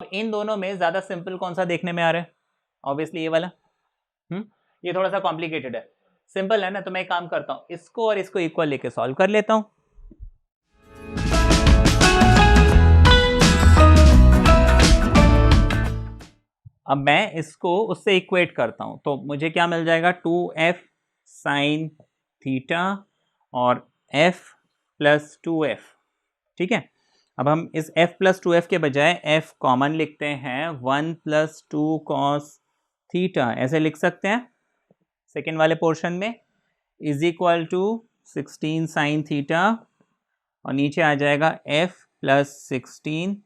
इन दोनों में ज्यादा सिंपल कौन सा देखने में आ रहा है? ऑब्वियसली ये वाला। ये थोड़ा सा कॉम्प्लिकेटेड है, सिंपल है ना, तो मैं एक काम करता हूं, इसको और इसको इक्वल लेके सॉल्व कर लेता हूं। अब मैं इसको उससे इक्वेट करता हूं, तो मुझे क्या मिल जाएगा, 2f साइन थीटा और f प्लस 2f। ठीक है, अब हम इस f प्लस 2f के बजाय f कॉमन लिखते हैं, 1 प्लस 2 कॉस थीटा ऐसे लिख सकते हैं सेकेंड वाले पोर्शन में, is equal to 16 sine theta और नीचे आ जाएगा f प्लस 16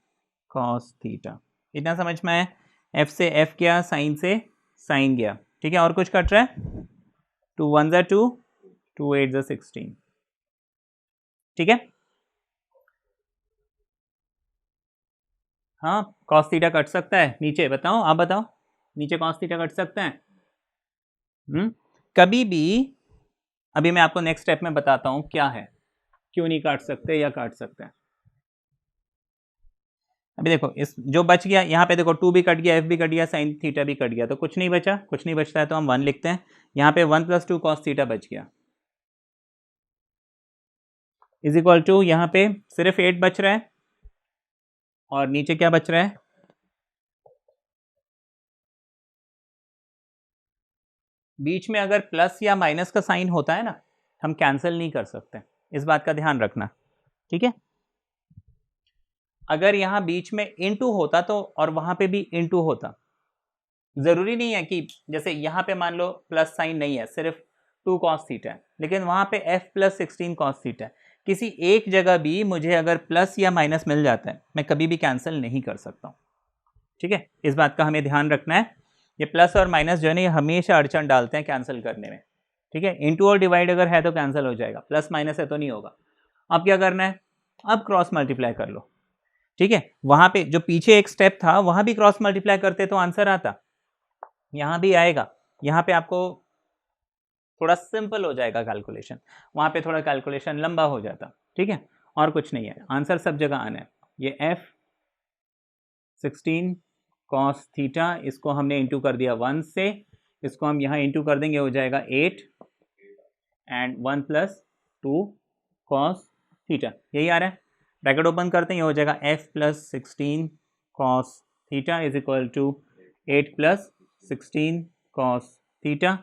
कॉस थीटा। इतना समझ में आया? f से f गया, साइन से साइन गया। ठीक है, और कुछ कट रहा है? 2 1 ज़ा 2, 2 8 ज़ा 16। ठीक है, हाँ कॉस थीटा कट सकता है नीचे, बताओ आप बताओ, नीचे कॉस थीटा कट सकता है? कभी भी, अभी मैं आपको नेक्स्ट स्टेप में बताता हूं क्या है, क्यों नहीं काट सकते या काट सकते हैं। अभी देखो, इस जो बच गया यहाँ पे देखो, 2 भी कट गया, f भी कट गया, साइन थीटा भी कट गया, तो कुछ नहीं बचा, कुछ नहीं बचता है तो हम 1 लिखते हैं। यहाँ पे 1 प्लस 2 कॉस थीटा बच गया, इज इक्वल टू यहाँ पे सिर्फ 8 बच रहा है और नीचे क्या बच रहा है, बीच में अगर प्लस या माइनस का साइन होता है ना, हम कैंसिल नहीं कर सकते, इस बात का ध्यान रखना। ठीक है, अगर यहाँ बीच में इनटू होता तो, और वहां पे भी इनटू होता, जरूरी नहीं है कि जैसे यहाँ पे मान लो प्लस साइन नहीं है, सिर्फ 2 कॉस थीटा है, लेकिन वहां पे f प्लस 16 कॉस थीटा है, किसी एक जगह भी मुझे अगर प्लस या माइनस मिल जाता है, मैं कभी भी कैंसिल नहीं कर सकता हूँ। ठीक है, इस बात का हमें ध्यान रखना है, ये प्लस और माइनस जो है ना, ये हमेशा अड़चन डालते हैं कैंसिल करने में। ठीक है, इंटू और डिवाइड अगर है तो कैंसिल हो जाएगा, प्लस माइनस है तो नहीं होगा। अब क्या करना है, अब क्रॉस मल्टीप्लाई कर लो। ठीक है, वहां पे जो पीछे एक स्टेप था, वहां भी क्रॉस मल्टीप्लाई करते तो आंसर आता, यहां भी आएगा। यहां पे आपको थोड़ा सिंपल हो जाएगा कैलकुलेशन, वहां पे थोड़ा कैलकुलेशन लंबा हो जाता। ठीक है, और कुछ नहीं है, आंसर सब जगह आना है। ये f 16 कॉस थीटा, इसको हमने इंटू कर दिया 1 से, इसको हम यहाँ इंटू कर देंगे, हो जाएगा 8 एंड 1 प्लस 2 कॉस थीटा, यही आ रहा है। ब्रैकेट ओपन करते हैं, ये हो जाएगा f plus 16 cos theta is equal to 8 plus 16 cos theta.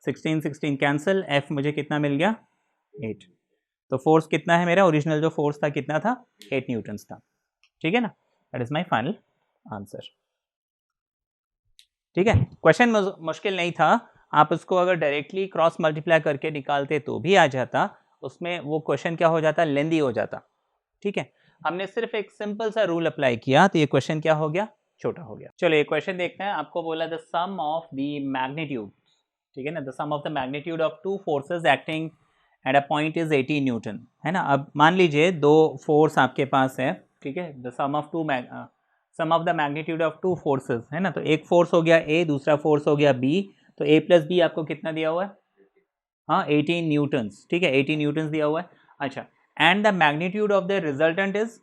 16 16 cancel, f मुझे कितना मिल गया, 8। तो फोर्स कितना है मेरा, ओरिजिनल जो फोर्स था कितना था, 8 न्यूटन्स था। ठीक है ना, that is my final answer. ठीक है, क्वेश्चन मुश्किल नहीं था, आप उसको अगर डायरेक्टली क्रॉस मल्टीप्लाई करके निकालते तो भी आ जाता, उसमें वो क्वेश्चन क्या हो जाता, लेंदी हो जाता। ठीक है, हमने सिर्फ एक सिंपल सा रूल अप्लाई किया तो ये क्वेश्चन क्या हो गया, छोटा हो गया। चलो ये क्वेश्चन देखते हैं, आपको बोला the sum of the magnitude, ठीक है ना, the sum of the magnitude of 2 forces acting at a point is 18 newton, है ना। अब मान लीजिए 2 फोर्स आपके पास है, ठीक है, the sum of sum of the magnitude of 2 forces, है ना, तो एक फोर्स हो गया A, दूसरा फोर्स हो गया B, तो A प्लस बी आपको कितना दिया हुआ है, हाँ 18 न्यूटन्स। ठीक है, 18 न्यूटन्स दिया हुआ है। अच्छा, and the magnitude of the resultant is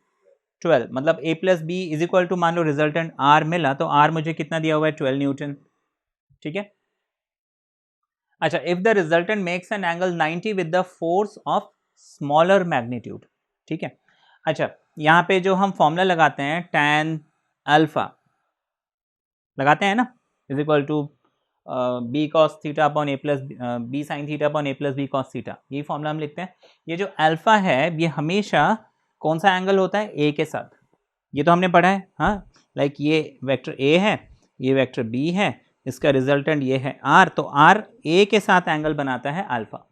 12, मतलब A plus B is equal to, मान लो रिजल्टेंट R मिला, तो R मुझे कितना दिया हुआ है, 12 न्यूटन। ठीक है, अच्छा, if the resultant makes an angle 90 with the force of smaller magnitude. ठीक है, अच्छा यहाँ पे जो हम फॉर्मूला लगाते हैं tan अल्फा लगाते हैं ना, is equal to B cos theta upon A plus B sine theta upon A plus B cos theta, यही फॉर्मूला हम लिखते हैं। ये जो अल्फा है ये हमेशा कौन सा एंगल होता है, ए के साथ, ये तो हमने पढ़ा है। हाँ, लाइक ये वेक्टर ए है, ये वेक्टर बी है, इसका रिजल्टेंट ये है आर, तो आर ए के साथ एंगल बनाता है अल्फा,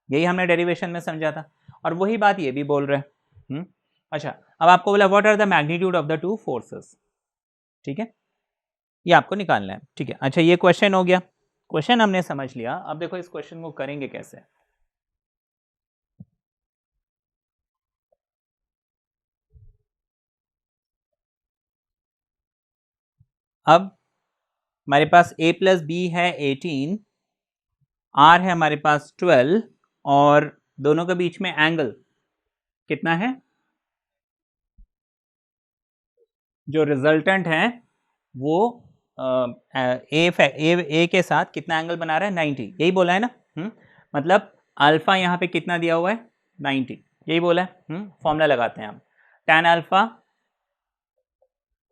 यही हमने डेरिवेशन में समझा था, और वही बात ये भी बोल रहे हैं। अच्छा, अब आपको बोला what are the magnitude of the 2 forces. ठीक है, ये आपको निकालना है। ठीक है, अच्छा ये क्वेश्चन हो गया, क्वेश्चन हमने समझ लिया। अब देखो इस क्वेश्चन को करेंगे कैसे। अब हमारे पास a प्लस बी है 18, r है हमारे पास 12, और दोनों के बीच में एंगल कितना है, जो रिजल्टेंट है वो ए के साथ कितना एंगल बना रहा है 90, यही बोला है ना। मतलब अल्फा यहाँ पे कितना दिया हुआ है 90, यही बोला है। फॉर्मूला लगाते हैं हम। tan अल्फा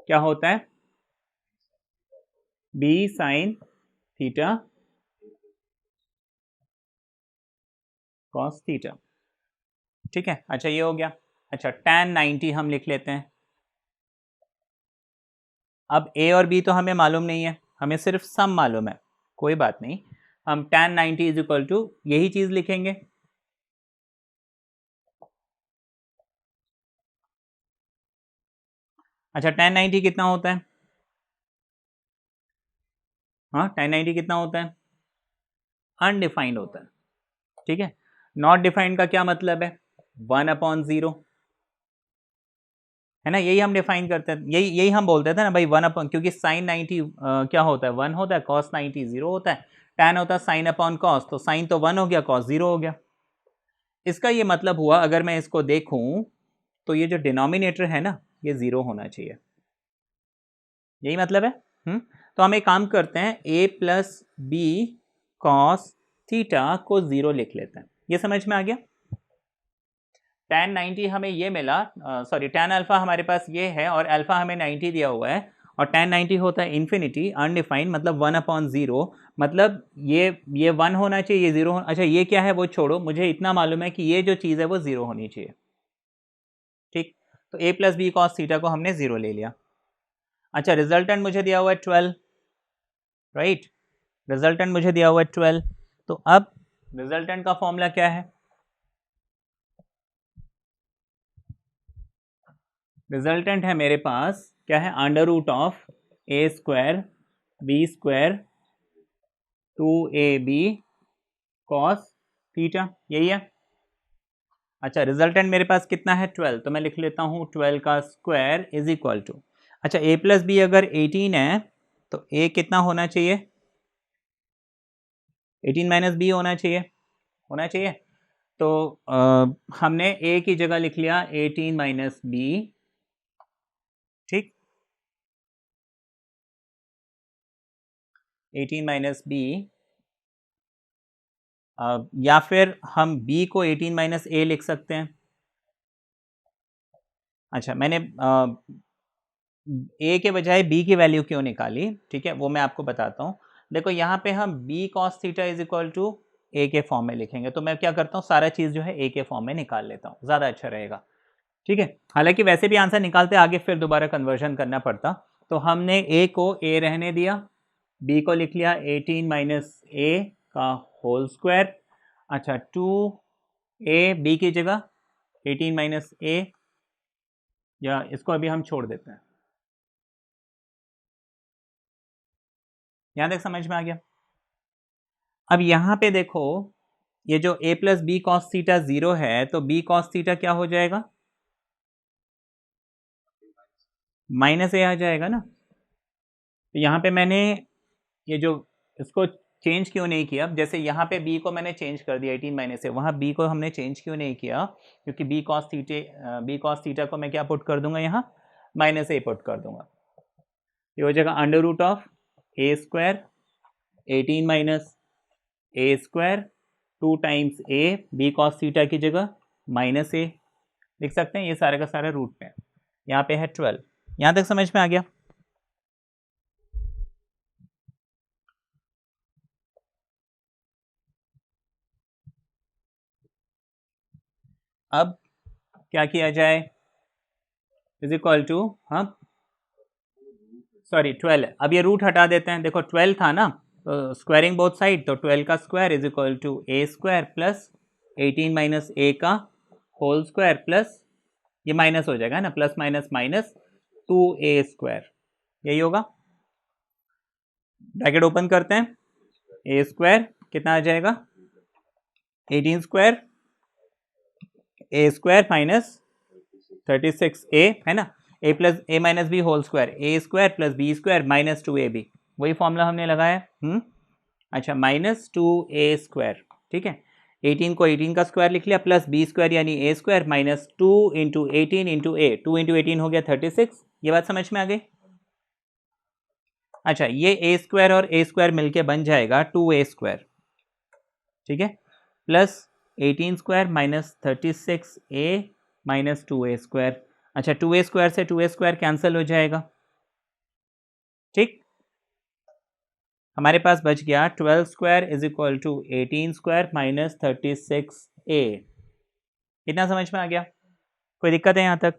क्या होता है b sin theta cos theta, ठीक है। अच्छा ये हो गया। अच्छा tan 90 हम लिख लेते हैं। अब a और b तो हमें मालूम नहीं है, हमें सिर्फ सम मालूम है, कोई बात नहीं, हम tan 90 इज इक्वल टू यही चीज लिखेंगे। अच्छा tan 90 कितना होता है? हाँ tan 90 कितना होता है? अनडिफाइंड होता है, ठीक है। नॉट डिफाइंड का क्या मतलब है? 1/0, है ना, यही हम डिफाइन करते हैं, यही यही हम बोलते थे ना भाई 1 क्योंकि साइन 90 क्या होता है 1 होता है, कॉस 90 0 होता है, टैन होता है साइन अपॉन कॉस, तो साइन तो 1 हो गया, कॉस 0 हो गया। इसका ये मतलब हुआ, अगर मैं इसको देखूं तो ये जो डिनोमिनेटर है ना ये 0 होना चाहिए, यही मतलब है। तो हम एक काम करते हैं, a plus B cos theta को 0 लिख लेते हैं, ये समझ में आ गया। tan 90 हमें ये मिला, सॉरी tan अल्फा हमारे पास ये है और अल्फा हमें 90 दिया हुआ है, और tan 90 होता है इन्फिनिटी अनडिफाइंड, मतलब 1/0, मतलब ये 1 होना चाहिए, ये 0 अच्छा ये क्या है वो छोड़ो, मुझे इतना मालूम है कि ये जो चीज़ है वो 0 होनी चाहिए, ठीक। तो a plus B cos theta को हमने 0 ले लिया। अच्छा रिजल्टेंट मुझे दिया हुआ है 12, राइट, रिजल्टेंट मुझे दिया हुआ है 12। तो अब रिजल्टेंट का फॉर्मूला क्या है? रिजल्टेंट है मेरे पास क्या है, under root of a square B square 2ab cos theta, यही है। अच्छा रिजल्टेंट मेरे पास कितना है 12, तो मैं लिख लेता हूँ 12 का स्क्वायर इज इक्वल टू, अच्छा a प्लस बी अगर 18 है तो a कितना होना चाहिए, 18 माइनस बी होना चाहिए, होना चाहिए। तो हमने a की जगह लिख लिया 18 माइनस बी, ठीक, 18 माइनस बी, या फिर हम b को 18 माइनस ए लिख सकते हैं। अच्छा मैंने a के बजाय b की वैल्यू क्यों निकाली, ठीक है, वो मैं आपको बताता हूँ। देखो यहाँ पे हम b cos theta is equal to a के फॉर्म में लिखेंगे, तो मैं क्या करता हूँ सारा चीज़ जो है a के फॉर्म में निकाल लेता हूँ, ज़्यादा अच्छा रहेगा, ठीक है। हालांकि वैसे भी आंसर निकालते आगे फिर दोबारा कन्वर्जन करना पड़ता, तो हमने a को a रहने दिया, b को लिख लिया 18 माइनस ए का होल स्क्वायर। अच्छा 2a b की जगह 18 माइनस ए, या इसको अभी हम छोड़ देते हैं, यहाँ तक समझ में आ गया। अब यहाँ पे देखो ये जो a plus B cos theta 0 है, तो b कॉस थीटा क्या हो जाएगा, माइनस ए आ जाएगा ना। तो यहाँ पे मैंने ये जो इसको चेंज क्यों नहीं किया, जैसे यहाँ पे b को मैंने चेंज कर दिया 18 माइनस से, वहाँ b को हमने चेंज क्यों नहीं किया, क्योंकि b कॉस थीटा को मैं क्या पुट कर दूंगा यहाँ, माइनस ए पुट कर दूंगा, ये हो जाएगा under root of A square 18 minus A square 2 times A, B cos theta की जगह माइनस ए लिख सकते हैं, ये सारे का सारा रूट में, यहाँ पे है 12, यहाँ तक समझ में आ गया। अब क्या किया जाए, इज इक्वल टू, हाँ सॉरी 12, अब ये रूट हटा देते हैं, देखो 12 था ना, तो स्क्वायरिंग बोथ साइड, तो 12 का square is equal to A square plus 18 minus A का होल स्क्वायर, प्लस ये माइनस हो जाएगा ना, plus minus minus 2a square, यही होगा। ब्रैकेट ओपन करते हैं, ए स्क्वायर कितना आ जाएगा 18 square A square minus 36a, है ना, a plus A minus B whole square, A square plus B square minus 2ab, वही फॉर्मूला हमने लगाया। अच्छा माइनस 2a स्क्वायर, ठीक है, 18 को 18 का स्क्वायर लिख लिया, प्लस बी स्क्वायर यानी ए स्क्वायर माइनस 2 इंटू 18 इंटू ए, 2 इंटू 18 हो गया 36, ये बात समझ में आ गई? अच्छा, ये ए स्क्वायर और ए स्क्वायर मिलके बन जाएगा 2a², ठीक है, plus 18² minus 36a minus 2a²। अच्छा, 2a² से 2a² कैंसिल हो जाएगा, ठीक। हमारे पास बच गया 12² is equal to 18² minus 36a। इतना समझ में आ गया? कोई दिक्कत है यहां तक?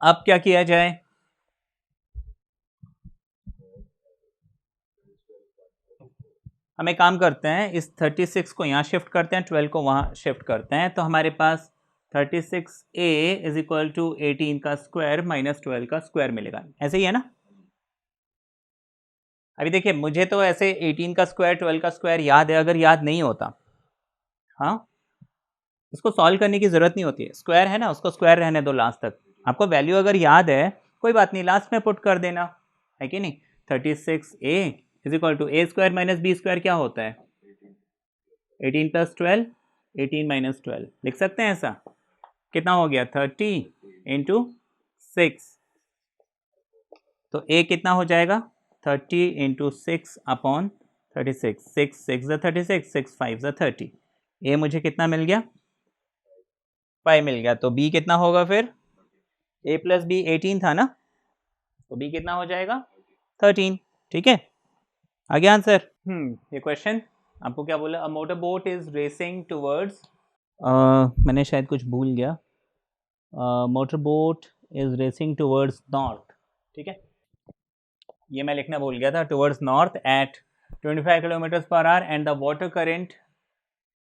अब क्या किया जाए? हम एक काम करते हैं, इस 36 को यहाँ शिफ्ट करते हैं, 12 को वहाँ शिफ्ट करते हैं, तो हमारे पास 36a इज इक्वल टू 18 का स्क्वायर माइनस 12 का स्क्वायर मिलेगा। ऐसे ही है ना? अभी देखिए, मुझे तो ऐसे 18 का स्क्वायर 12 का स्क्वायर याद है, अगर याद नहीं होता, हाँ, इसको सॉल्व करने की जरूरत नहीं होती है। स्क्वायर है ना, उसको स्क्वायर रहने दो लास्ट तक। आपको वैल्यू अगर याद है कोई बात नहीं, लास्ट में पुट कर देना, है कि नहीं। 36a is equal to a² minus b² क्या होता है? 18 प्लस 12, 18 माइनस 12 लिख सकते हैं ऐसा। कितना हो गया? 30 इंटू 6, तो a कितना हो जाएगा? 30 इंटू 6 अपॉन 36, 6 6 36, 6 5 30। a मुझे कितना मिल गया? 5 मिल गया। तो b कितना होगा फिर? a प्लस बी 18 था ना, तो b कितना हो जाएगा? 13। ठीक है, आ गया आंसर। ये क्वेश्चन आपको क्या बोला? A motor boat is racing towards, मैंने शायद कुछ भूल गया। Motor boat is racing towards north, ठीक है, ये मैं लिखना भूल गया था। Towards north at 25 kilometre per hour and the water current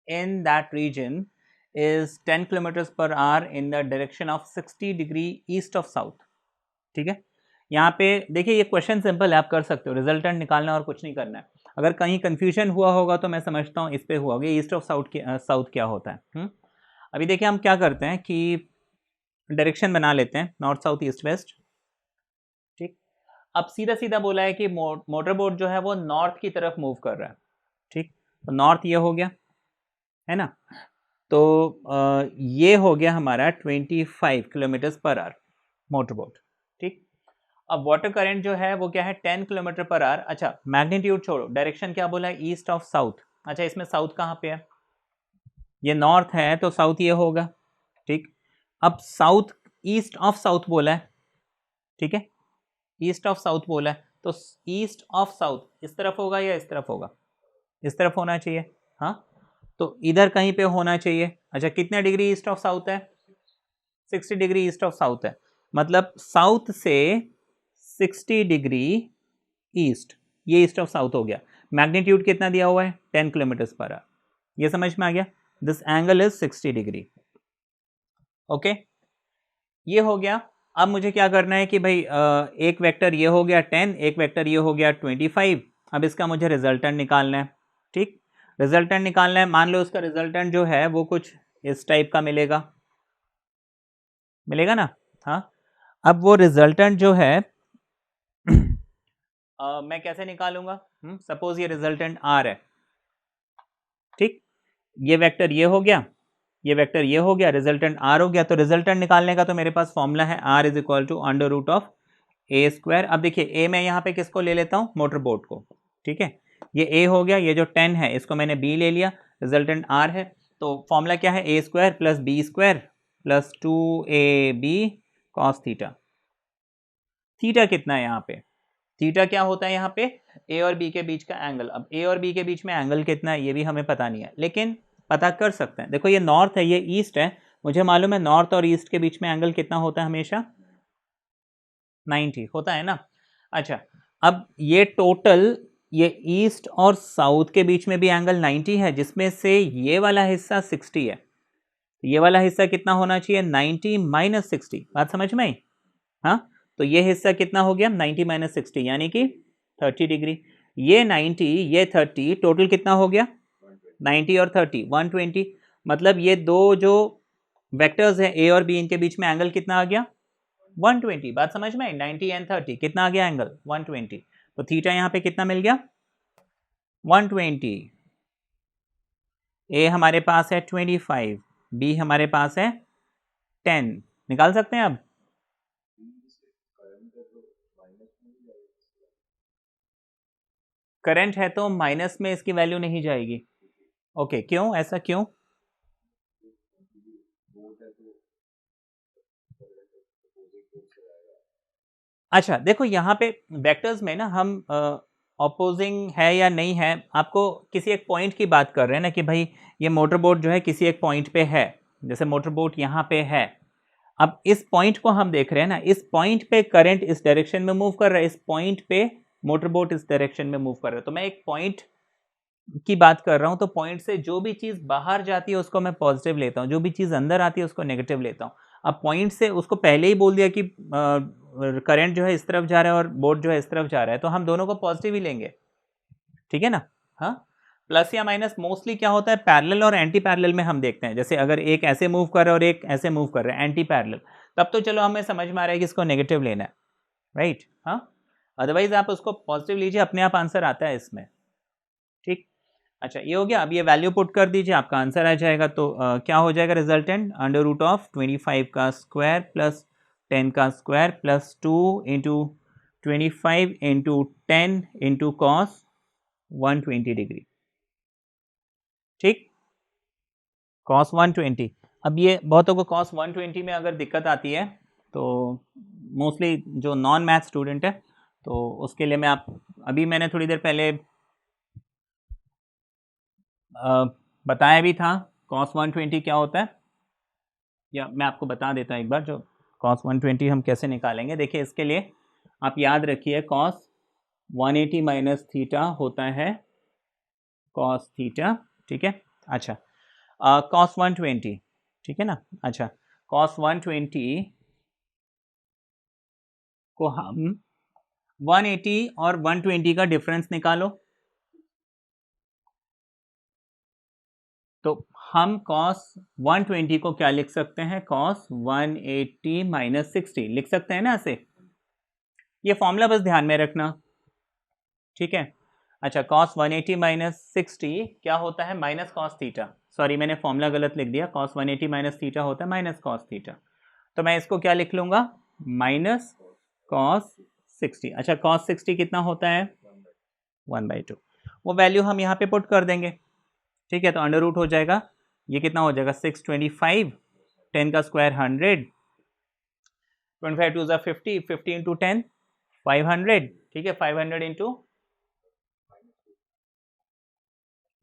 in that region is 10 kilometers per hour in the direction of 60 degree east of south। ठीक है, यहाँ पे देखिए, ये क्वेश्चन सिंपल है, आप कर सकते हो, रिजल्टेंट निकालना और कुछ नहीं करना है। अगर कहीं कंफ्यूजन हुआ होगा तो मैं समझता हूँ इस पे हुआ होगा, ईस्ट ऑफ साउथ क्या होता है। अभी देखिए, हम क्या करते हैं कि डायरेक्शन बना लेते हैं, नॉर्थ साउथ ईस्ट वेस्ट, ठीक। अब सीधा सीधा बोला है कि मोटर बोट जो है वो नॉर्थ की तरफ मूव कर रहा है, ठीक। तो नॉर्थ ये हो गया, है ना, तो ये हो गया हमारा 25 kilometre per our motor boat, ठीक। अब वाटर करंट जो है वो क्या है? 10 किलोमीटर पर आवर। अच्छा, मैग्नीट्यूड छोड़ो, डायरेक्शन क्या बोला है? East of south. अच्छा, इसमें साउथ कहाँ पे है? ये नॉर्थ है तो साउथ ये होगा, ठीक। अब साउथ, ईस्ट ऑफ साउथ बोला है, ठीक है, ईस्ट ऑफ साउथ बोला है, तो ईस्ट ऑफ साउथ इस तरफ होगा या इस तरफ होगा? इस तरफ होना चाहिए, हाँ, तो इधर कहीं पे होना चाहिए। अच्छा, कितने डिग्री ईस्ट ऑफ साउथ है? 60 डिग्री ईस्ट ऑफ साउथ है, मतलब साउथ से 60 डिग्री ईस्ट, ये ईस्ट ऑफ साउथ हो गया। मैग्नीट्यूड कितना दिया हुआ है? 10 किलोमीटर पर आवर। ये समझ में आ गया? This angle is 60 degree, okay, ये हो गया। अब मुझे क्या करना है कि भाई एक वेक्टर ये हो गया 10, एक वेक्टर ये हो गया 25। अब इसका मुझे रिजल्टेंट निकालना है, ठीक। रिजल्टेंट निकालना है, मान लो उसका रिजल्टेंट जो है वो कुछ इस टाइप का मिलेगा, मिलेगा ना, हाँ। अब वो रिजल्टेंट जो है मैं कैसे निकालूंगा? सपोज ये रिजल्टेंट आर है, ठीक, ये वेक्टर ये हो गया, ये वेक्टर ये हो गया, रिजल्टेंट आर हो गया। तो रिजल्टेंट निकालने का तो मेरे पास फॉर्मूला है, R is equal to under root of A square. अब देखिए, ए मैं यहाँ पे किसको ले लेता हूँ? मोटर बोट को, ठीक है, ये ए हो गया, ये जो 10 है इसको मैंने बी ले लिया, रिजल्टेंट आर है, तो फॉर्मूला क्या है? A square plus B square plus 2ab cos theta. Theta कितना है यहाँ पे? थीटा क्या होता है यहाँ पे? ए और बी के बीच का एंगल। अब ए और बी के बीच में एंगल कितना है ये भी हमें पता नहीं है, लेकिन पता कर सकते हैं। देखो, ये नॉर्थ है, ये ईस्ट है, मुझे मालूम है नॉर्थ और ईस्ट के बीच में एंगल कितना होता है? हमेशा 90 होता है ना। अच्छा, अब ये टोटल, ये ईस्ट और साउथ के बीच में भी एंगल 90 है, जिसमें से ये वाला हिस्सा 60 है, ये वाला हिस्सा कितना होना चाहिए? 90 माइनस 60। बात समझ में आई? हाँ, तो ये हिस्सा कितना हो गया? 90 माइनस 60 यानी कि 30 डिग्री। ये 90, ये 30, टोटल कितना हो गया? 90 और 30 120। मतलब ये दो जो वेक्टर्स हैं ए और बी, इनके बीच में एंगल कितना आ गया? 120। बात समझ में आई? 90 एंड 30 कितना आ गया एंगल? 120। तो थीटा यहाँ पे कितना मिल गया? 120। ए हमारे पास है 25, बी हमारे पास है 10। निकाल सकते हैं अब? करंट है तो माइनस में इसकी वैल्यू नहीं जाएगी। ओके, क्यों, ऐसा क्यों? अच्छा देखो, यहाँ पे वेक्टर्स में ना हम ऑपोजिंग है या नहीं है, आपको किसी एक पॉइंट की बात कर रहे हैं ना कि भाई ये मोटर बोट जो है किसी एक पॉइंट पे है, जैसे मोटर बोट यहाँ पे है। अब इस पॉइंट को हम देख रहे हैं ना, इस पॉइंट पे करंट इस डायरेक्शन में मूव कर रहा है, इस पॉइंट पे मोटर बोट इस डायरेक्शन में मूव कर रहा है। तो मैं एक पॉइंट की बात कर रहा हूं, तो पॉइंट से जो भी चीज बाहर जाती है उसको मैं पॉजिटिव लेता हूं, जो भी चीज अंदर आती है उसको नेगेटिव लेता हूं। अब पॉइंट से उसको पहले ही बोल दिया कि करंट जो है इस तरफ जा रहा है और बोट जो है इस तरफ जा रहा है, तो हम दोनों को पॉजिटिव ही लेंगे, ठीक है ना। हाँ, प्लस या माइनस मोस्टली क्या होता है, पैरेलल और एंटी पैरेलल में हम देखते हैं, जैसे अगर एक ऐसे मूव कर रहा है और एक ऐसे मूव कर रहा है एंटी पैरेलल, तब तो चलो हमें समझ में आ रहा है कि इसको नेगेटिव लेना है, राइट। हाँ, अदरवाइज आप उसको पॉजिटिव लीजिए, अपने आप आंसर आता है इसमें, ठीक। अच्छा ये हो गया। अब ये वैल्यू पुट कर दीजिए, आपका आंसर आ जाएगा। तो क्या हो जाएगा रिजल्टेंट, अंडर रूट ऑफ 25 का स्क्वायर प्लस 10 का square plus 2 into 25 into 10 into cos 120 degree, ठीक, कॉस 120। अब ये बहुतों को कॉस 120 में अगर दिक्कत आती है, तो मोस्टली जो नॉन मैथ स्टूडेंट है, तो उसके लिए मैं अभी मैंने थोड़ी देर पहले बताया भी था cos 120 क्या होता है, या मैं आपको बता देता हूँ एक बार, जो cos 120 हम कैसे निकालेंगे। देखिए इसके लिए आप याद रखिए, cos 180 माइनस थीटा होता है cos थीटा, ठीक है। अच्छा cos 120, ठीक है ना। अच्छा cos 120 को हम 180 और 120 का डिफरेंस निकालो, तो हम cos 120 को क्या लिख सकते हैं, cos 180 माइनस 60 लिख सकते हैं ना ऐसे। ये फॉर्मूला बस ध्यान में रखना, ठीक है। अच्छा cos 180 माइनस 60 क्या होता है, माइनस cos थीटा, सॉरी मैंने फॉर्मूला गलत लिख दिया, cos 180 माइनस थीटा होता है माइनस cos थीटा, तो मैं इसको क्या लिख लूंगा, माइनस cos 60। अच्छा cos 60 कितना होता है, 1/2, वो वैल्यू हम यहाँ पे पुट कर देंगे, ठीक है। तो अंडर रूट हो जाएगा, ये कितना हो जाएगा 625, 10 का स्क्वायर 100, 25 टू ज़ा 50, 50 इंटू 10 500, ठीक है। 500 इंटू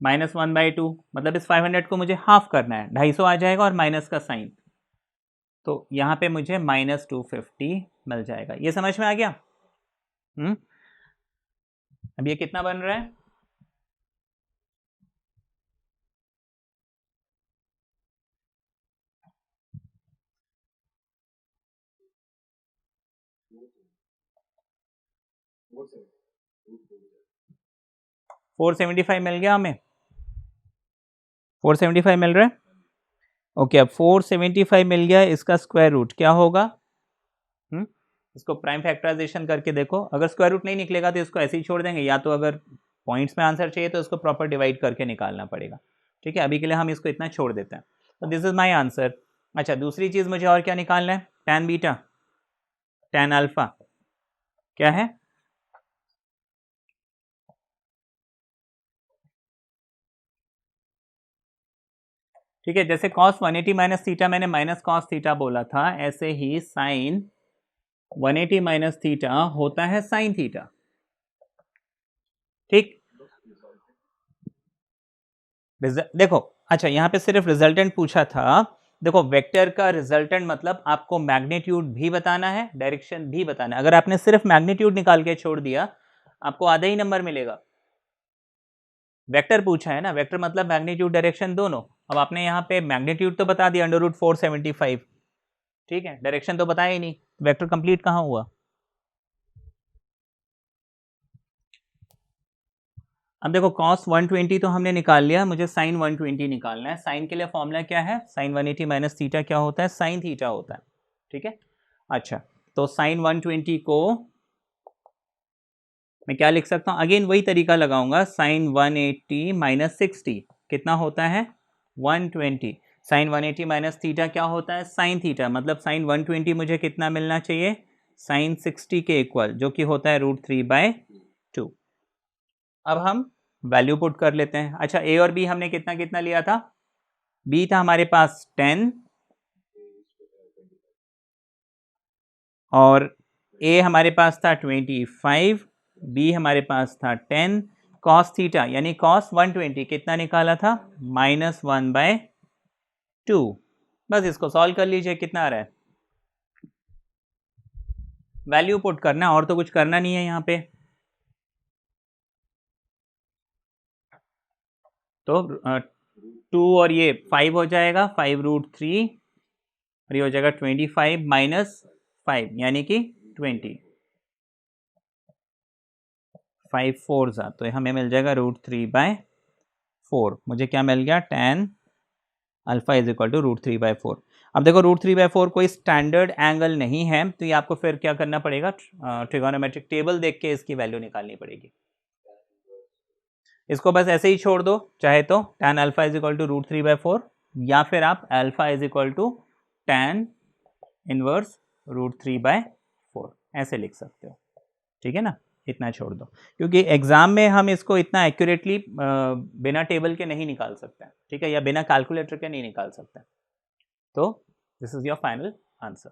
माइनस 1/2, मतलब इस 500 को मुझे हाफ करना है, 250 आ जाएगा और माइनस का साइन, तो यहाँ पे मुझे माइनस 250 मिल जाएगा। ये समझ में आ गया। अब ये कितना बन रहा है, $475 मिल गया हमें, 475 मिल रहा है। ओके अब 475 मिल गया, इसका स्क्वायर रूट क्या होगा, इसको प्राइम फैक्टराइजेशन करके देखो, अगर स्क्वायर रूट नहीं निकलेगा तो इसको ऐसे ही छोड़ देंगे, या तो अगर पॉइंट्स में आंसर चाहिए तो इसको प्रॉपर डिवाइड करके निकालना पड़ेगा, ठीक है। अभी के लिए हम इसको इतना छोड़ देते हैं, तो दिस इज माय आंसर। अच्छा दूसरी चीज़ मुझे और क्या निकालना है, tan बीटा, tan अल्फा क्या है, ठीक है। जैसे cos 180 माइनस थीटा मैंने माइनस cos थीटा बोला था, ऐसे ही साइन 180 माइनस थीटा होता है साइन थीटा, ठीक। देखो अच्छा यहाँ पे सिर्फ रिजल्टेंट पूछा था, देखो वेक्टर का रिजल्टेंट मतलब आपको मैग्नीट्यूड भी बताना है, डायरेक्शन भी बताना है। अगर आपने सिर्फ मैग्नीट्यूड निकाल के छोड़ दिया, आपको आधा ही नंबर मिलेगा। वेक्टर पूछा है ना, वेक्टर मतलब मैग्नीट्यूड डायरेक्शन दोनों। अब आपने यहाँ पे मैग्नीट्यूड तो बता दिया अंडर रूट 475, ठीक है, डायरेक्शन तो बताया ही नहीं, वेक्टर कंप्लीट कहाँ हुआ। अब देखो cos 120 तो हमने निकाल लिया, मुझे sin 120 निकालना है। sin के लिए फॉर्मूला क्या है, sin 180 माइनस थीटा क्या होता है, sin थीटा होता है, ठीक है। अच्छा तो sin 120 को मैं क्या लिख सकता हूँ, अगेन वही तरीका लगाऊंगा, sin 180 माइनस 60 कितना होता है 120, sin 180 माइनस थीटा क्या होता है sin थीटा, मतलब sin 120 मुझे कितना मिलना चाहिए sin 60 के इक्वल, जो कि होता है √3/2। अब हम वैल्यू पुट कर लेते हैं। अच्छा, a और b हमने कितना कितना लिया था? b था हमारे पास 10 और a हमारे पास था 25, b हमारे पास था 10। cos थीटा यानी cos 120 कितना निकाला था? -1/2। बस इसको सॉल्व कर लीजिए, कितना आ रहा है? वैल्यू पुट करना, और तो कुछ करना नहीं है यहाँ पे। तो 2 और ये 5 हो जाएगा, 5√3 और ये हो जाएगा 25 - 5 यानी कि 20। 5 4 तो हमें मिल जाएगा √3/4। मुझे क्या मिल गया? tan alpha is equal to √3/4। अब देखो √3/4 कोई स्टैंडर्ड एंगल नहीं है, तो ये आपको फिर क्या करना पड़ेगा? ट्रिगोनोमेट्रिक टेबल देख के इसकी वैल्यू निकालनी पड़ेगी। इसको बस ऐसे ही छोड़ दो, चाहे तो tan alpha is equal to √3/4, या फिर आप alpha is equal to tan inverse √3/4 ऐसे लिख सकते हो। ठीक है ना, इतना छोड़ दो, क्योंकि एग्जाम में हम इसको इतना एक्यूरेटली बिना टेबल के नहीं निकाल सकते हैं, ठीक है, या बिना कैलकुलेटर के नहीं निकाल सकते। तो this is your final answer.